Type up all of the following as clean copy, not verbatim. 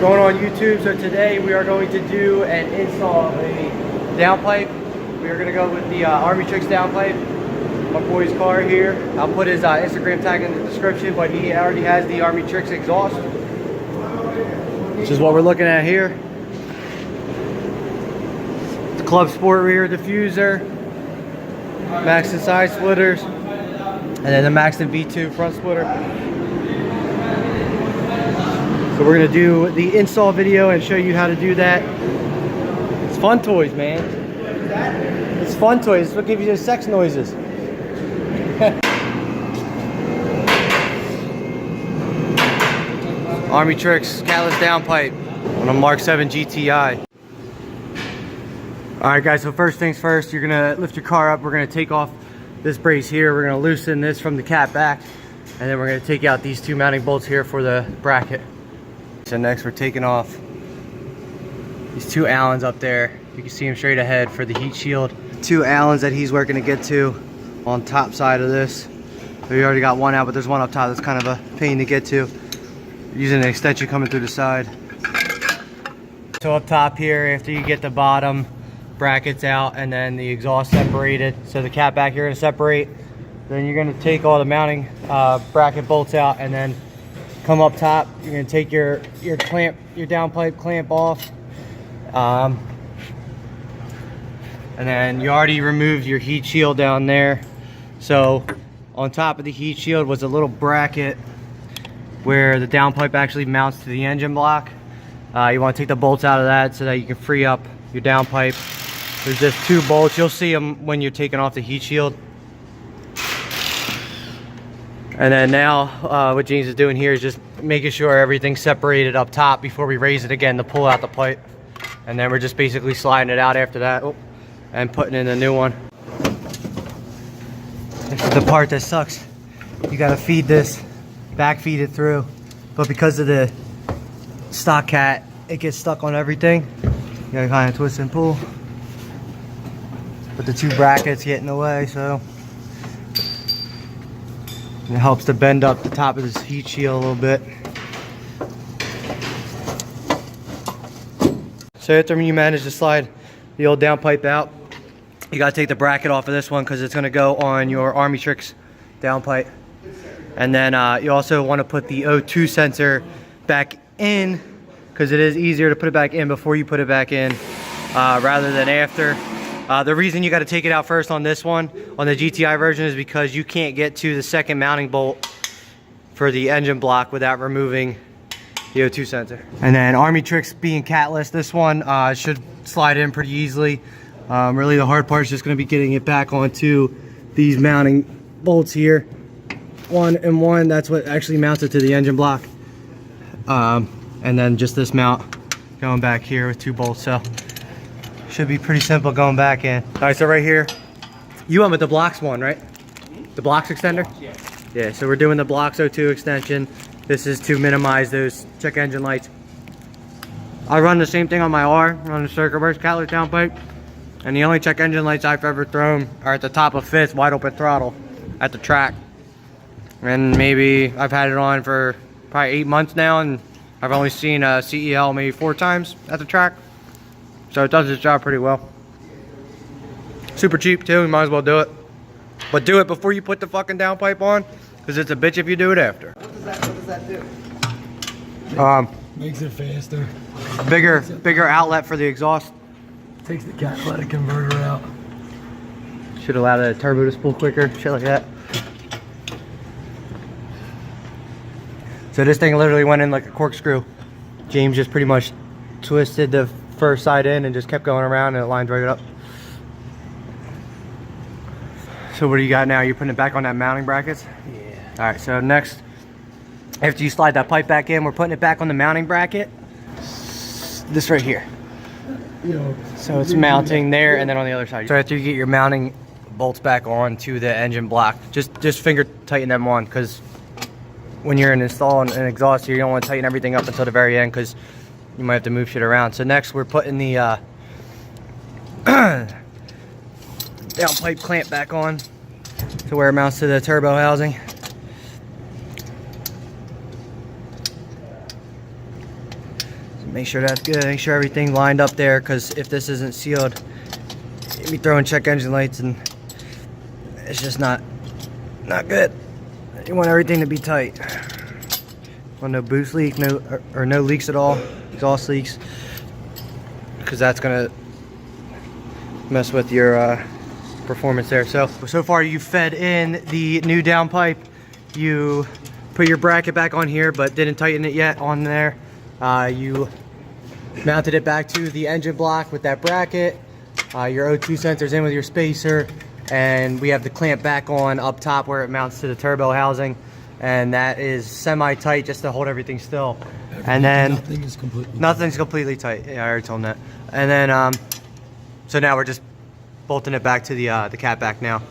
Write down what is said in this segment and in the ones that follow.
going on YouTube. So today we are going to do an install of a downpipe. We are going to go with the ARMYTRIX downpipe. My boy's car here. I'll put his Instagram tag in the description, but he already has the ARMYTRIX exhaust. This is what we're looking at here. The Club Sport rear diffuser, Maxton side splitters, and then the Maxton V2 front splitter. So we're gonna do the install video and show you how to do that. It's fun toys, man. It's fun toys. It's what gives you the sex noises. ARMYTRIX catalyst downpipe on a Mark 7 GTI. Alright guys, so first things first, you're gonna lift your car up. We're gonna take off this brace here. We're gonna loosen this from the cap back, and then we're gonna take out these two mounting bolts here for the bracket. So next we're taking off these two Allens up there. You can see them straight ahead for the heat shield. Two Allens that he's working to get to on top side of this. So we already got one out, but there's one up top that's kind of a pain to get to. Using an extension coming through the side. So up top here, after you get the bottom brackets out and then the exhaust separated, so the cap back you're going to separate, then you're going to take all the mounting bracket bolts out, and then come up top. You're going to take your clamp, your downpipe clamp off, and then you already removed your heat shield down there. So on top of the heat shield was a little bracket where the downpipe actually mounts to the engine block. You want to take the bolts out of that so that you can free up your downpipe. There's just two bolts. You'll see them when you're taking off the heat shield. And then now what James is doing here is just making sure everything's separated up top before we raise it again to pull out the pipe. And then we're just basically sliding it out after that and putting in a new one. This is the part that sucks. You gotta feed this, back feed it through. But because of the stock cat, it gets stuck on everything. You gotta kind of twist and pull. But the two brackets get in the way, so it helps to bend up the top of this heat shield a little bit. So after you manage to slide the old downpipe out, you gotta take the bracket off of this one because it's gonna go on your ARMYTRIX downpipe. And then you also want to put the O2 sensor back in, because it is easier to put it back in before you put it back in rather than after. The reason you got to take it out first on this one, on the GTI version, is because you can't get to the second mounting bolt for the engine block without removing the O2 sensor. And then ARMYTRIX being catless, this one should slide in pretty easily. Really the hard part is just going to be getting it back onto these mounting bolts here. One and one, that's what actually mounts it to the engine block. And then just this mount going back here with two bolts. So should be pretty simple going back in. All right, so right here, you went with the Blocks one, right? The Blocks extender? Yeah. Yeah, so we're doing the Blocks O2 extension. This is to minimize those check engine lights. I run the same thing on my R, run the Circuit Works catalyst downpipe. And the only check engine lights I've ever thrown are at the top of fifth, wide open throttle at the track. And maybe I've had it on for probably 8 months now, and I've only seen a CEL maybe 4 times at the track. So it does its job pretty well. Super cheap too, you might as well do it. But do it before you put the fucking downpipe on, because it's a bitch if you do it after. What does that do? Makes it faster. A bigger outlet for the exhaust. Takes the catalytic converter out. Should allow the turbo to spool quicker, shit like that. So this thing literally went in like a corkscrew. James just pretty much twisted the first side in and just kept going around, and it lines right up. So what do you got now? You're putting it back on that mounting brackets? Yeah. All right, so next, after you slide that pipe back in, we're putting it back on the mounting bracket. This right here. So it's mounting there and then on the other side. So after you get your mounting bolts back on to the engine block, just finger tighten them on, because when you're installing an exhaust here, you don't want to tighten everything up until the very end, because you might have to move shit around. So next we're putting the downpipe clamp back on to where it mounts to the turbo housing. Make sure that's good. Make sure everything lined up there, because if this isn't sealed, you'll be throwing check engine lights and it's just not good. You want everything to be tight. Want no boost leak, no leaks at all, exhaust leaks, because that's gonna mess with your performance there. So far you fed in the new downpipe. You put your bracket back on here, but didn't tighten it yet on there. You mounted it back to the engine block with that bracket. Your O2 sensor's in with your spacer, and we have the clamp back on up top where it mounts to the turbo housing, and that is semi-tight just to hold everything still. And then nothing's completely tight. Yeah, I already told them that. And then so now we're just bolting it back to the cat back now.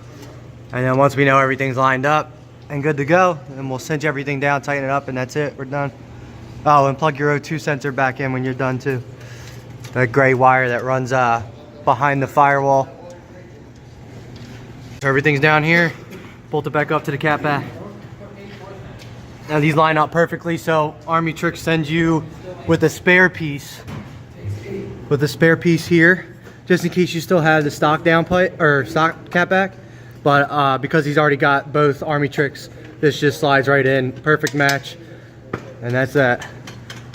And then once we know everything's lined up and good to go, then we'll cinch everything down, tighten it up, and that's it. We're done. Oh, and plug your O2 sensor back in when you're done too. That gray wire that runs behind the firewall. So everything's down here. Bolt it back up to the cat back. Now these line up perfectly, so ARMYTRIX sends you with a spare piece. With a spare piece here, just in case you still have the stock downpipe or stock cat back. But because he's already got both ARMYTRIX, this just slides right in. Perfect match. And that's that.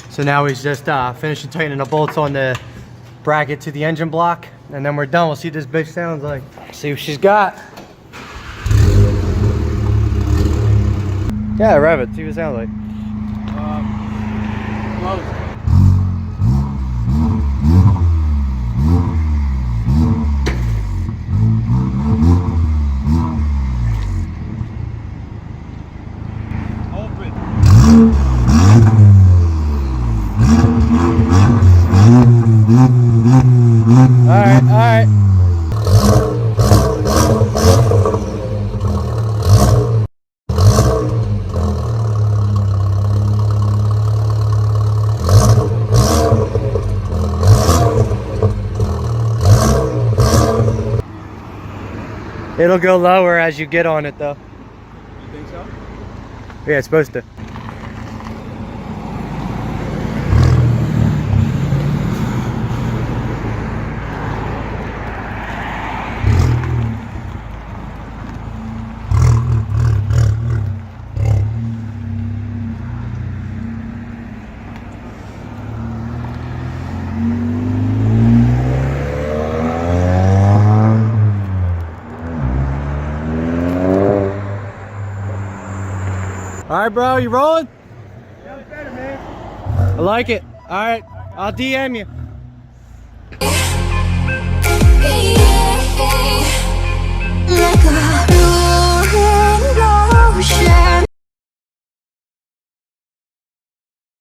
So now he's just finishing tightening the bolts on the bracket to the engine block, and then we're done. We'll see what this bitch sounds like. See what she's got. Yeah, rev it. See what it sounds like. Close. Alright. It'll go lower as you get on it though. You think so? Yeah, it's supposed to. Alright, bro, you rolling? Sounds better, man. I like it. Alright, I'll DM you. Yeah.